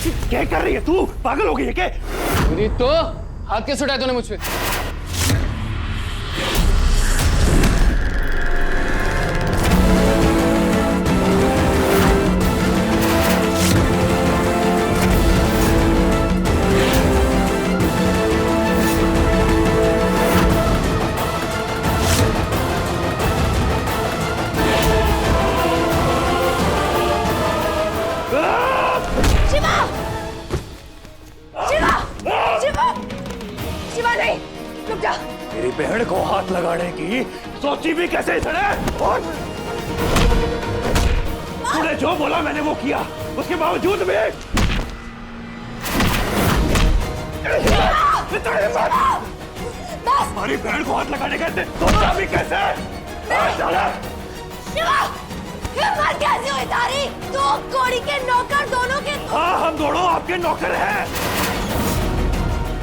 क्या कर रही है तू? पागल हो गई है क्या? तो हाथ कैसे उठाया तूने मुझ पे? शिवा नहीं, रुक जा। मेरी बहन को हाथ लगाने की सोची भी कैसे इसने? तूने जो बोला मैंने वो किया, उसके बावजूद भी हमारी बहन को हाथ लगाने का सोचा भी कैसे? शिवा, हिम्मत कैसे हुई तारी? दो कोड़ी के नौकर दोनों के। हाँ, हम दोनों आपके नौकर हैं,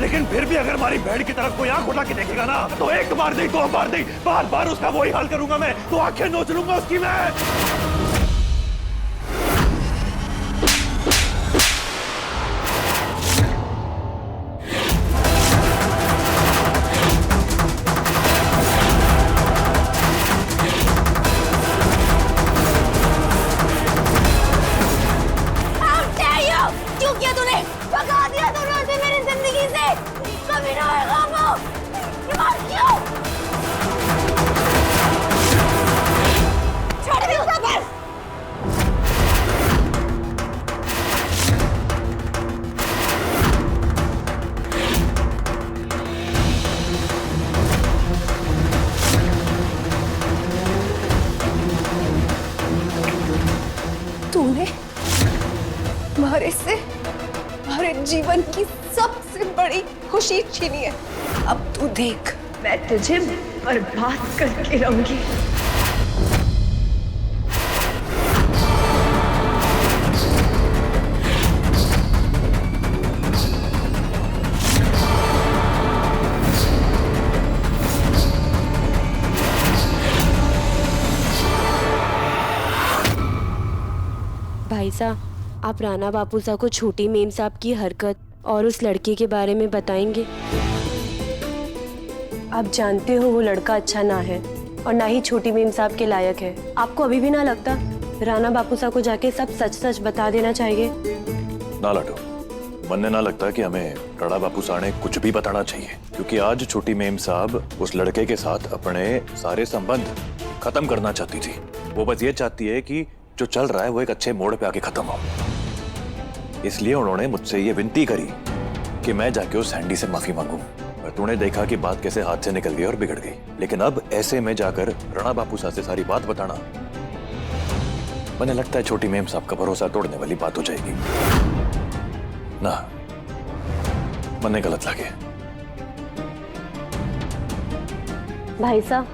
लेकिन फिर भी अगर हमारी बहन की तरफ कोई आंख उठा के देखेगा ना, तो एक बार नहीं, दो बार नहीं, बार बार उसका वही हाल करूंगा मैं। तो आंखें नोच लूंगा उसकी मैं। क्यों किया तूने? भगा दिया तूने उसे मेरी जिंदगी से। कभी ना होगा वो। क्यों? छोड़ दे उसे बस। तूने हमारे जीवन की सबसे बड़ी खुशी छीनी है। अब तू देख, मैं तुझे बर्बाद करके रहूंगी। भाई साहब, आप राणा बापू साहब को छोटी मेम साहब की हरकत और उस लड़के के बारे में बताएंगे? आप जानते हो वो लड़का अच्छा ना है और ना ही छोटी मेम साहब के लायक है। आपको अभी भी ना लगता राणा बापू साहब को जाके सब सच सच बता देना चाहिए? ना लाडो, मन ने ना लगता कि हमें राणा बापू साहब ने कुछ भी बताना चाहिए, क्योंकि आज छोटी मेम साहब उस लड़के के साथ अपने सारे संबंध खत्म करना चाहती थी। वो बस ये चाहती है कि जो चल रहा है वो एक अच्छे मोड़ पे आके खत्म हो। इसलिए उन्होंने मुझसे ये विनती करी कि मैं जाके उस सैंडी से माफी मांगू। और तूने देखा कि बात कैसे हाथ से निकल गई और बिगड़ गई। लेकिन अब ऐसे में जाकर राणा बापू साहब से सारी बात बताना, मुझे लगता है छोटी मेम साहब का भरोसा तोड़ने वाली बात हो जाएगी ना। मने गलत लगे। भाई साहब,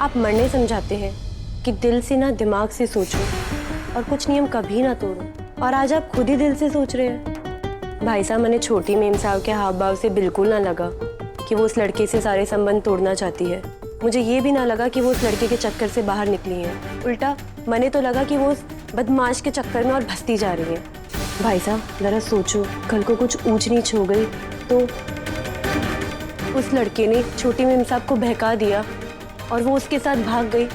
आप मरने समझाते हैं कि दिल से ना दिमाग से सोचो और कुछ नियम कभी ना तोड़ो, और आज आप खुद ही दिल से सोच रहे हैं। भाई साहब, मैंने छोटी मेम साहब के हाव भाव से बिल्कुल ना लगा कि वो उस लड़के से सारे संबंध तोड़ना चाहती है। मुझे ये भी ना लगा कि वो उस लड़के के चक्कर से बाहर निकली है। उल्टा मैंने तो लगा कि वो उस बदमाश के चक्कर में और भसती जा रही है। भाई साहब, जरा सोचो, कल को कुछ ऊंच नीच हो गई तो उस लड़के ने छोटी मेम साहब को बहका दिया और वो उसके साथ भाग गई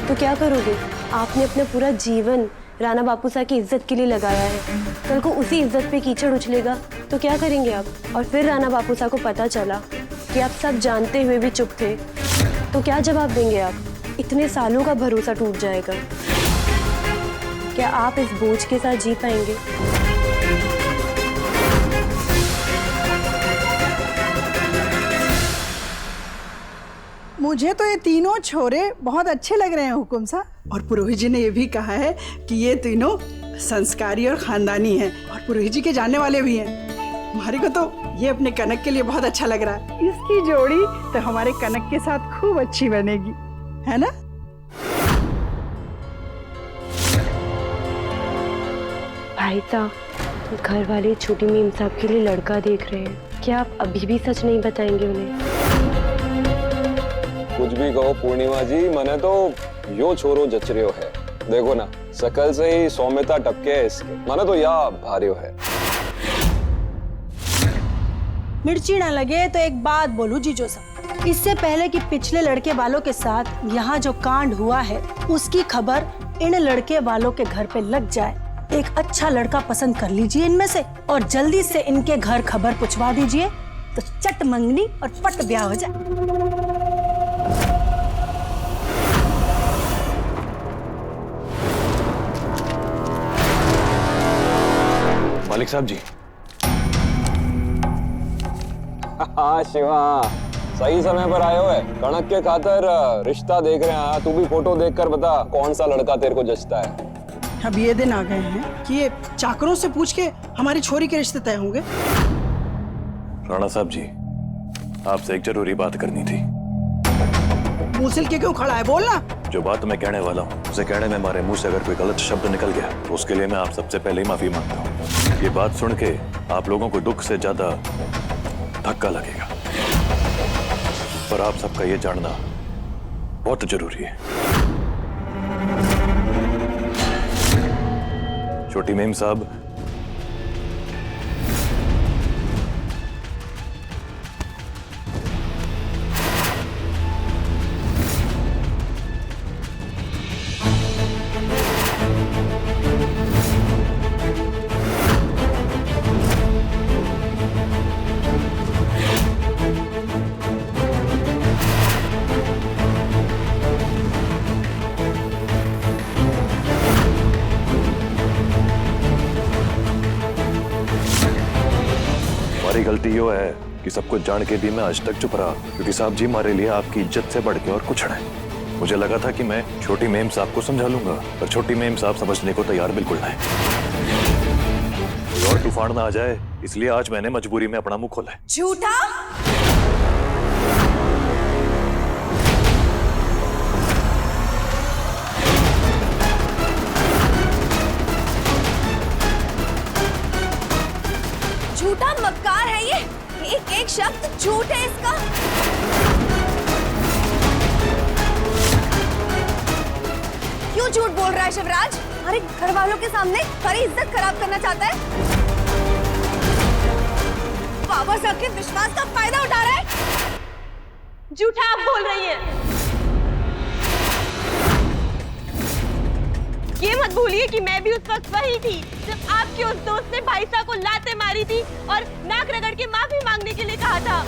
तो क्या करोगे? आपने अपना पूरा जीवन राणा बापू साहब की इज्जत के लिए लगाया है। कल को उसी इज्जत पे कीचड़ उछलेगा तो क्या करेंगे आप? और फिर राणा बापू साहब को पता चला कि आप सब जानते हुए भी चुप थे तो क्या जवाब देंगे आप? इतने सालों का भरोसा टूट जाएगा। क्या आप इस बोझ के साथ जी पाएंगे? मुझे तो ये तीनों छोरे बहुत अच्छे लग रहे हैं हुकुम साहब। और पुरोहित जी ने ये भी कहा है कि ये तीनों संस्कारी और खानदानी हैं और पुरोहित जी के जानने वाले भी हैं। हमारे को तो ये अपने कनक के लिए बहुत अच्छा लग रहा है। इसकी जोड़ी तो हमारे कनक के साथ खूब अच्छी बनेगी, है ना? भाई साहब, घर वाले छोटी मेम साहब के लिए लड़का देख रहे हैं। क्या आप अभी भी सच नहीं बताएंगे उन्हें? कुछ भी कहो पूर्णिमा जी, मने तो यो छोरो जच रह्यो है। देखो ना, शकल से ही सौम्यता टपके है इसके, माने तो या भारी है। मिर्ची ना लगे तो एक बात बोलूं जीजो साहब, इससे पहले कि पिछले लड़के वालों के साथ यहाँ जो कांड हुआ है उसकी खबर इन लड़के वालों के घर पे लग जाए, एक अच्छा लड़का पसंद कर लीजिए इनमें से और जल्दी से इनके घर खबर पहुंचवा दीजिए, तो चट मंगनी और पट ब्याह हो जाए। मालिक साहब जी। हाँ शिवा, सही समय पर आए हुए। कणक के खातर रिश्ता देख रहे हैं। तू भी फोटो देखकर बता कौन सा लड़का तेरे को जचता है। अब ये दिन आ गए हैं कि ये चाकरों से पूछ के हमारी छोरी के रिश्ते तय होंगे। राणा साहब जी, आपसे एक जरूरी बात करनी थी। मुंह सिल के क्यों खड़ा है, बोलना। जो बात मैं कहने वाला हूँ उसे कहने में हमारे मुंह से अगर कोई गलत शब्द निकल गया तो उसके लिए मैं आप सबसे पहले ही माफी मांगता हूँ। ये बात सुन के आप लोगों को दुख से ज्यादा धक्का लगेगा, पर आप सबका ये जानना बहुत जरूरी है। छोटी मेम साहब, हमारी गलती यो है कि सब कुछ जान के भी मैं आज तक चुप रहा, क्योंकि साहब जी हमारे लिए आपकी इज्जत से बढ़ के और कुछ नहीं। मुझे लगा था कि मैं छोटी मेम साहब को समझा लूंगा, पर छोटी मेम साहब समझने को तैयार बिल्कुल नहीं। कोई और तूफान ना आ जाए, इसलिए आज मैंने मजबूरी में अपना मुंह खोला है। झूठा। झूठा मक्कार है ये, एक एक शब्द झूठ है इसका। क्यों झूठ बोल रहा है शिवराज? हमारे घर वालों के सामने हमारी इज्जत खराब करना चाहता है। बाबा साहब के विश्वास का फायदा उठा रहा है। झूठा आप बोल रही हैं। ये मत भूलिए कि मैं भी उस वक्त वही थी जब आपके उस दोस्त ने भाई साहब को लाते मारी थी और नाक रगड़ के माफी मांगने के लिए कहा था।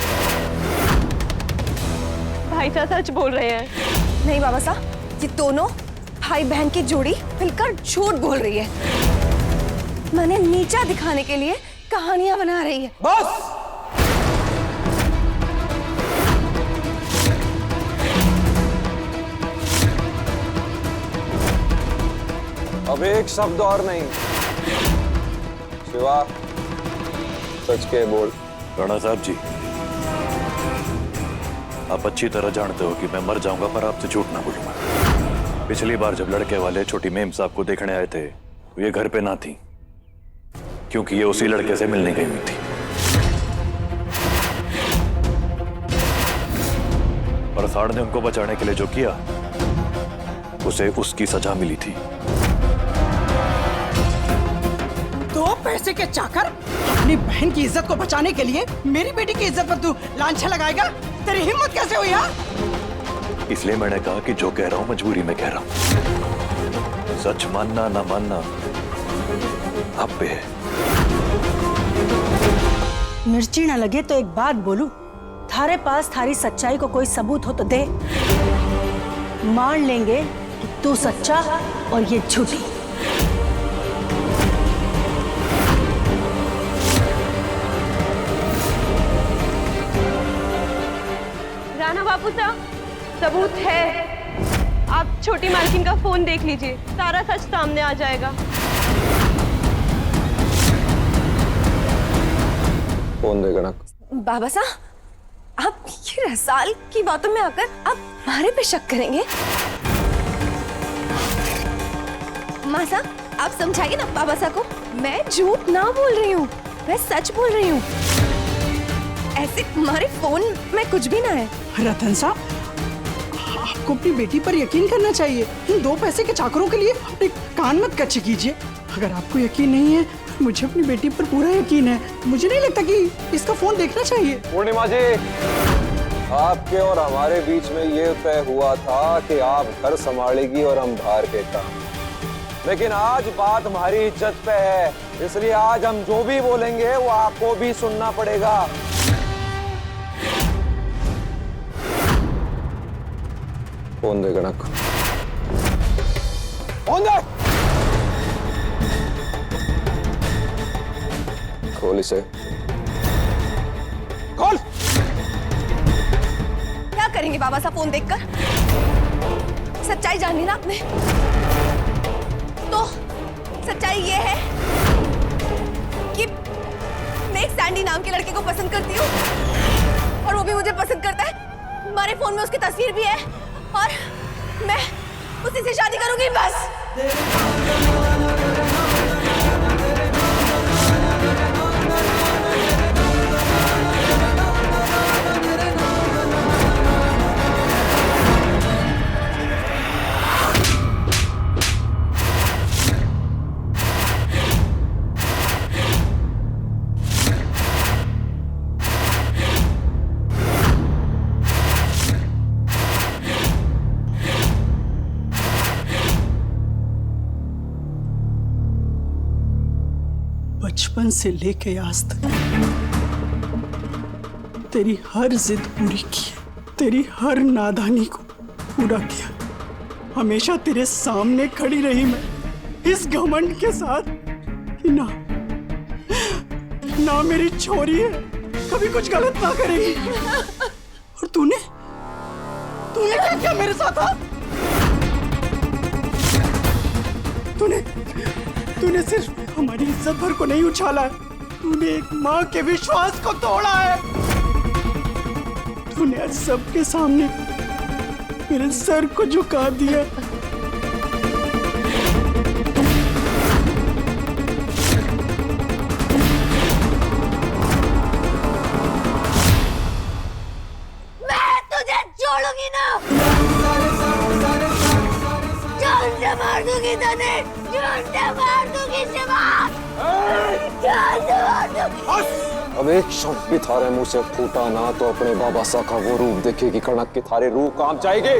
भाई साहब सच बोल रहे हैं। नहीं बाबा साहब, ये दोनों भाई बहन की जोड़ी मिलकर झूठ बोल रही है। मैंने नीचा दिखाने के लिए कहानियां बना रही है। बस अब एक शब्द और नहीं। शिवा, सच के बोल। राणा साहब जी, आप अच्छी तरह जानते हो कि मैं मर जाऊंगा पर आपसे झूठ ना बोलूंगा। पिछली बार जब लड़के वाले छोटी मेम साहब को देखने आए थे तो ये घर पे ना थी, क्योंकि ये उसी लड़के से मिलने गई हुई थी। प्रसाद ने उनको बचाने के लिए जो किया उसे उसकी सजा मिली थी। दो पैसे के चाकर अपनी बहन की इज्जत को बचाने के लिए मेरी बेटी की इज्जत पर तू लांछा लगाएगा? तेरी हिम्मत कैसे हुई यार? इसलिए मैंने कहा कि जो कह रहा हूं मजबूरी में कह रहा हूं। सच मानना ना मानना आप पे है। मिर्ची ना लगे तो एक बात बोलूं, थारे पास थारी सच्चाई को कोई सबूत हो तो दे। मान लेंगे कि तू सच्चा और ये झूठी। राणा बापू साहब, सबूत है। आप छोटी मालकिन का फोन देख लीजिए, सारा सच सामने आ जाएगा। फोन दे कनक। बाबा साहब, आप ये रसाल की बातों में आकर आप हमारे पे शक करेंगे? माँ साहब, आप समझाइए ना बाबा साहब को। मैं झूठ ना बोल रही हूँ, मैं सच बोल रही हूँ। ऐसे हमारे फोन में कुछ भी ना है। रतन साहब, आपको अपनी बेटी पर यकीन करना चाहिए। इन 2 पैसे के चाकरों के लिए अपने कान मत कच्चे कीजिए। अगर आपको यकीन नहीं है, मुझे अपनी बेटी पर पूरा यकीन है। मुझे नहीं लगता कि इसका फोन देखना चाहिए। पूर्णिमा जी, आपके और हमारे बीच में ये तय हुआ था कि आप घर संभालेगी और हम बाहर के काम। लेकिन आज बात हमारी इज्जत पे है, इसलिए आज हम जो भी बोलेंगे वो आपको भी सुनना पड़ेगा। फोन दे गणक, फोन दे। खोल इसे, खोल। क्या करेंगे बाबा साहब फोन देखकर? सच्चाई जाननी ना आपने, तो सच्चाई ये है कि मैं एक सैंडी नाम के लड़के को पसंद करती हूँ और वो भी मुझे पसंद करता है। हमारे फोन में उसकी तस्वीर भी है और मैं उसी से शादी करूंगी बस। बचपन से लेके आज तक तेरी हर जिद पूरी की, तेरी हर नादानी को पूरा किया। हमेशा तेरे सामने खड़ी रही मैं इस घमंड के साथ कि ना मेरी छोरी है, कभी कुछ गलत ना करेगी। और तूने क्या किया मेरे साथ? तूने सिर्फ हमारी इज्जत भर को नहीं उछाला है, तूने एक माँ के विश्वास को तोड़ा है। तूने आज सबके सामने मेरे सर को झुका दिया। मैं तुझे छोड़ूंगी ना, जान से मार दूंगी तने, जान से मार दूंगी शिवा, जान से मार दूंगी। अब एक शब्द भी थारे मुंह से फूटा ना तो अपने बाबा सा का वो रूप देखेगी कणक की थारे रूह काम जाएगी।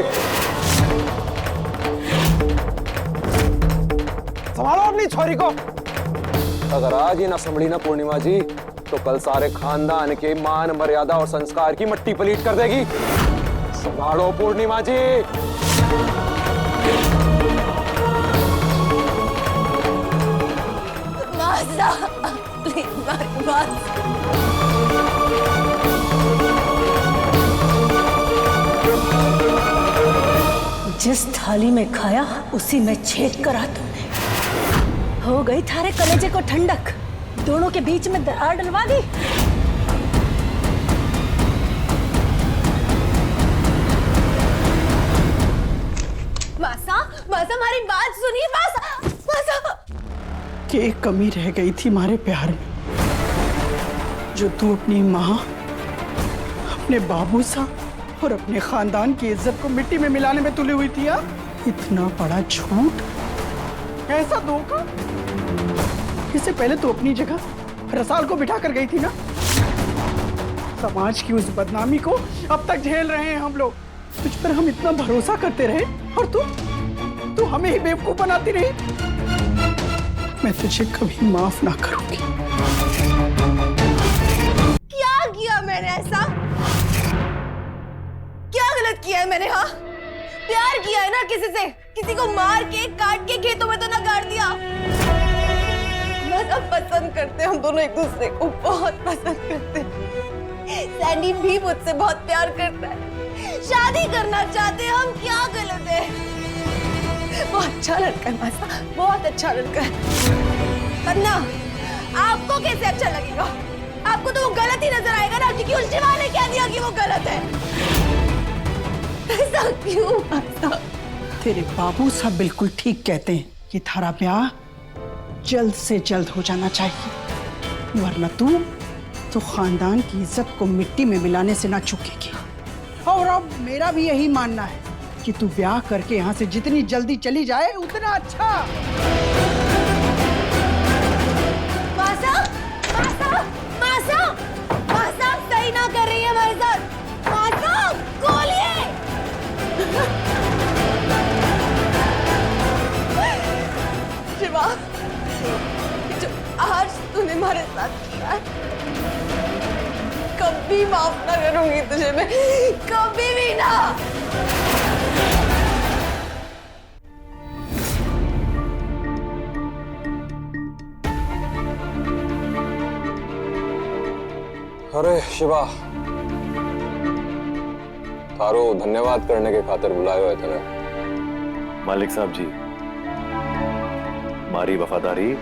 संभालो अपनी छोरी को। अगर आज ही ना संभली ना पूर्णिमा जी, तो कल सारे खानदान के मान मर्यादा और संस्कार की मट्टी पलीट कर देगी। संभालो पूर्णिमा जी। जिस थाली में खाया उसी में छेद करा तुमने। हो गई थारे कलेजे को ठंडक, दोनों के बीच में दरार डलवा दी। मासा हमारी बात सुनिए मासा। क्या कमी रह गई थी हमारे प्यार में, जो तू अपनी माँ, अपने बाबू सा और अपने खानदान की इज्जत को मिट्टी में मिलाने में तुली हुई थी? इतना बड़ा झूठ, ऐसा धोखा। इससे पहले तू अपनी जगह रसाल को बिठा कर गई थी ना। समाज की उस बदनामी को अब तक झेल रहे हैं हम लोग। तुझ पर हम इतना भरोसा करते रहे और तू हमें ही बेवकूफ बनाती रही। मैं तुझे कभी माफ ना करूंगी। क्या किया मैंने ऐसा? क्या गलत किया है मैंने? हाँ, प्यार किया है ना किसी से, किसी को मार के काट के खेतों में तो ना गाड़ दिया। मैं सब पसंद करते हैं, हम दोनों एक दूसरे को बहुत पसंद करते हैं। सैंडी भी मुझसे बहुत प्यार करता है, शादी करना चाहते हैं हम। क्या गलत है? वो अच्छा लड़का है मासा, बहुत अच्छा लड़का है। वरना आपको कैसे अच्छा लगेगा? आपको तो वो गलत ही नजर आएगा ना, क्योंकि उस शिवा ने क्या दिया कि वो गलत है। ऐसा क्यों मासा? तेरे बाबू साहब बिल्कुल ठीक कहते हैं कि थारा ब्याह जल्द से जल्द हो जाना चाहिए, वरना तू तो खानदान की इज्जत को मिट्टी में मिलाने से ना चूकेगी। और अब मेरा भी यही मानना है कि तू ब्याह करके यहाँ से जितनी जल्दी चली जाए उतना अच्छा। मासा, मासा, मासा, मासा सही ना कर रही है हमारे साथ। मासा, गोलियां। शिवा, जो आज तूने हमारे साथ किया, कभी माफ ना करूंगी तुझे मैं, कभी भी ना। अरे शिवा, थारो धन्यवाद करने के खातिर बुलायो है तेरे। मालिक साहब जी, हमारी वफादारी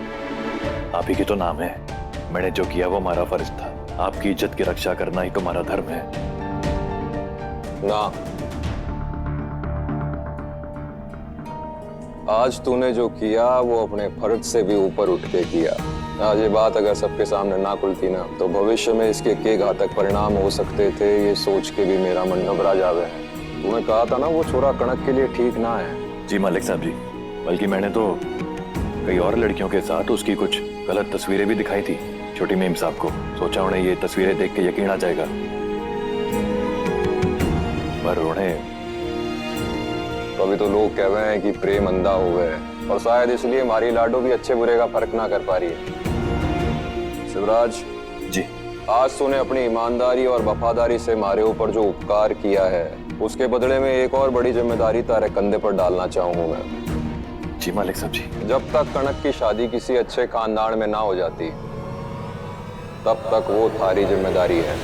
आप ही की तो नाम है। मैंने जो किया वो हमारा फर्ज था। आपकी इज्जत की रक्षा करना ही तो हमारा धर्म है। ना, आज तूने जो किया वो अपने फर्ज से भी ऊपर उठ के किया। आज ये बात अगर सबके सामने ना खुलती ना तो भविष्य में इसके के घातक परिणाम हो सकते थे, ये सोच के भी मेरा मन घबरा जावे है। तूने कहा था ना वो छोरा कणक के लिए ठीक ना है। जी मालिक साहब जी, बल्कि मैंने तो कई और लड़कियों के साथ उसकी कुछ गलत तस्वीरें भी दिखाई थी छोटी मेम साहब को। सोचा उन्हें ये तस्वीरें देख के यकीन आ जाएगा, पर उन्हें तो अभी तो लोग कह रहे हैं कि प्रेम अंधा हो गए और शायद इसलिए हमारी लाडो भी अच्छे बुरे का फर्क ना कर पा रही है। शिवराज जी, आज तूने अपनी ईमानदारी और वफादारी से हमारे ऊपर जो उपकार किया है उसके बदले में एक और बड़ी जिम्मेदारी तारे कंधे पर डालना चाहूंगा मैं। जी मालिक साहब जी। जब तक कनक की शादी किसी अच्छे खानदान में ना हो जाती तब तक वो थारी जिम्मेदारी है।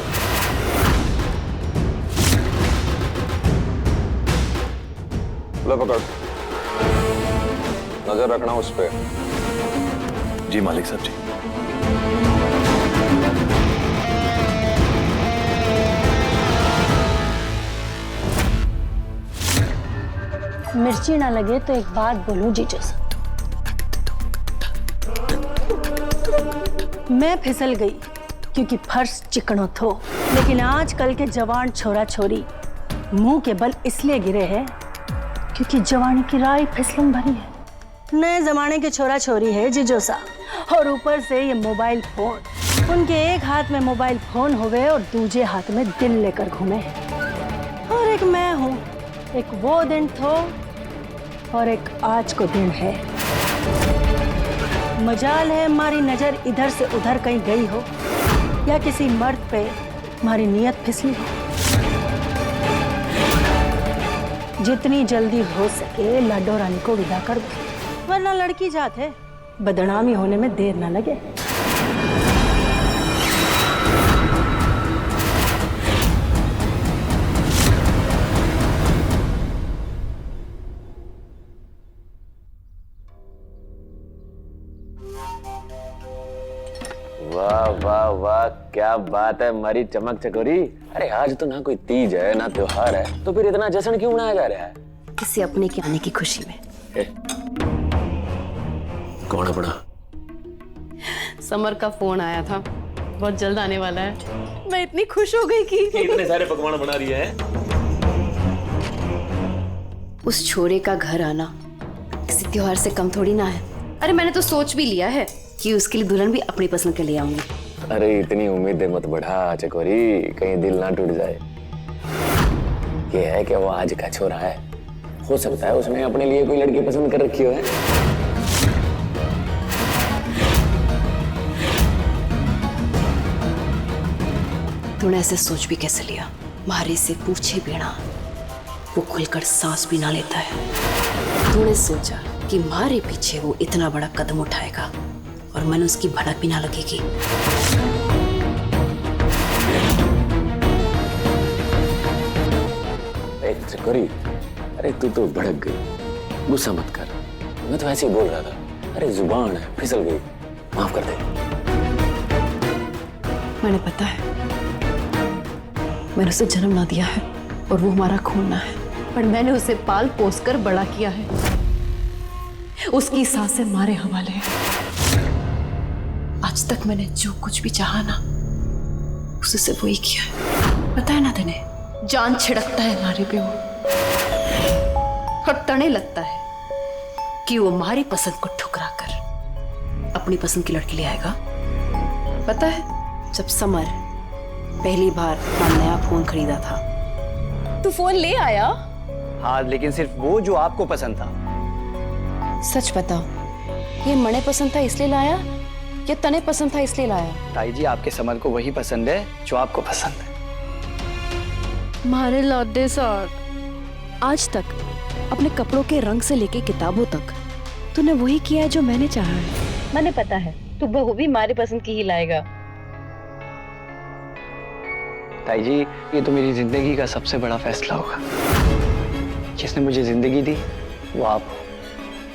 लो पकड़, नजर रखना उस पे। जी मालिक साहब जी। मिर्ची ना लगे तो एक बात बोलूं जीजू से, मैं फिसल गई क्योंकि फर्श चिकनो थो, लेकिन आजकल के जवान छोरा छोरी मुंह के बल इसलिए गिरे हैं क्योंकि जवानी की राय फिसलन भरी है। नए जमाने के छोरा छोरी है जीजो सा, और ऊपर से ये मोबाइल फोन। उनके एक हाथ में मोबाइल फोन होवे और दूसरे हाथ में दिल लेकर घूमे हैं। और एक मैं हूँ, एक वो दिन थो और एक आज को दिन है। मजाल है हमारी नजर इधर से उधर कहीं गई हो या किसी मर्द पे हमारी नीयत फिसली हो। जितनी जल्दी हो सके लाडो रानी को विदा कर दो, वरना लड़की जात है, बदनामी होने में देर ना लगे। वाह वाह वाह, क्या बात है हमारी चमक चकोरी। अरे आज तो ना कोई तीज है ना त्योहार है, तो फिर इतना जश्न क्यों मनाया जा रहा है? किसी अपने के आने की खुशी में। कौन अपना? समर का फोन आया था, बहुत जल्द आने वाला है। मैं इतनी खुश हो गई कि इतने सारे पकवान बना रही है। उस छोरे का घर आना किसी त्योहार से कम थोड़ी ना है। अरे मैंने तो सोच भी लिया है कि उसके लिए दुल्हन भी अपनी पसंद के ले आऊंगी। अरे इतनी उम्मीदें मत बढ़ा चकोरी, कहीं दिल ना टूट जाए। ये है कि वो आज का छोरा है, हो सकता है उसने अपने लिए कोई लड़की पसंद कर रखी हो है। तूने ऐसे सोच भी कैसे लिया? मारे से पूछे बिना वो खुलकर सांस भी ना लेता है। तूने सोचा कि मारे पीछे वो इतना बड़ा कदम उठाएगा और मैंने उसकी भनक भी ना लगेगी। चकोरी, अरे तू तो भड़क गई, गुस्सा मत कर। मैं तो ऐसे ही बोल रहा था। अरे जुबान है, फिसल गई, माफ कर दे। मैंने पता है, मैंने उसे जन्म ना दिया है और वो हमारा खून ना है, पर मैंने उसे पाल पोस कर बड़ा किया है। उसकी सांसें हमारे हवाले हैं। आज तक मैंने जो कुछ भी चाहा ना, उससे वही किया है। पता है ना तेने, जान छिड़कता है हमारे पे वो। और तने लगता है कि वो हमारी पसंद को ठुकरा कर अपनी पसंद की लड़की ले आएगा। पता है, जब समर पहली बार अपना नया फोन खरीदा था, तू फोन ले आया? हाँ, लेकिन सिर्फ वो जो आपको पसंद था। सच बताओ, ये मने पसंद था इसलिए लाया या तने पसंद था इसलिए लाया? ताई जी, आपके समर को वही पसंद है जो आपको पसंद है। मारे लादे साथ, आज तक अपने कपड़ों के रंग से लेके किताबों तक तूने वही किया है जो मैंने चाहा है। मैंने पता है तू बहू भी हमारी पसंद की ही लाएगा। ताई जी, ये तो मेरी जिंदगी का सबसे बड़ा फैसला होगा। जिसने मुझे जिंदगी दी वो आप हो,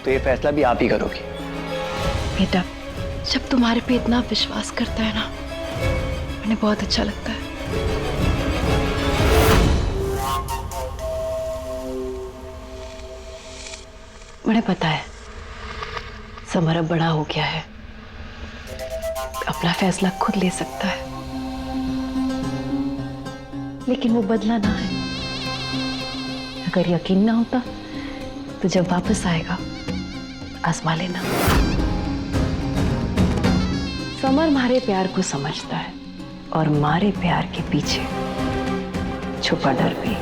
तो ये फैसला भी आप ही करोगी। बेटा, जब तुम्हारे पे इतना विश्वास करता है ना, मुझे बहुत अच्छा लगता है। मुझे पता है समर अब बड़ा हो गया है, अपना फैसला खुद ले सकता है, लेकिन वो बदला ना है। अगर यकीन ना होता तो जब वापस आएगा आजमा लेना। समर हमारे प्यार को समझता है और हमारे प्यार के पीछे छुपा डर भी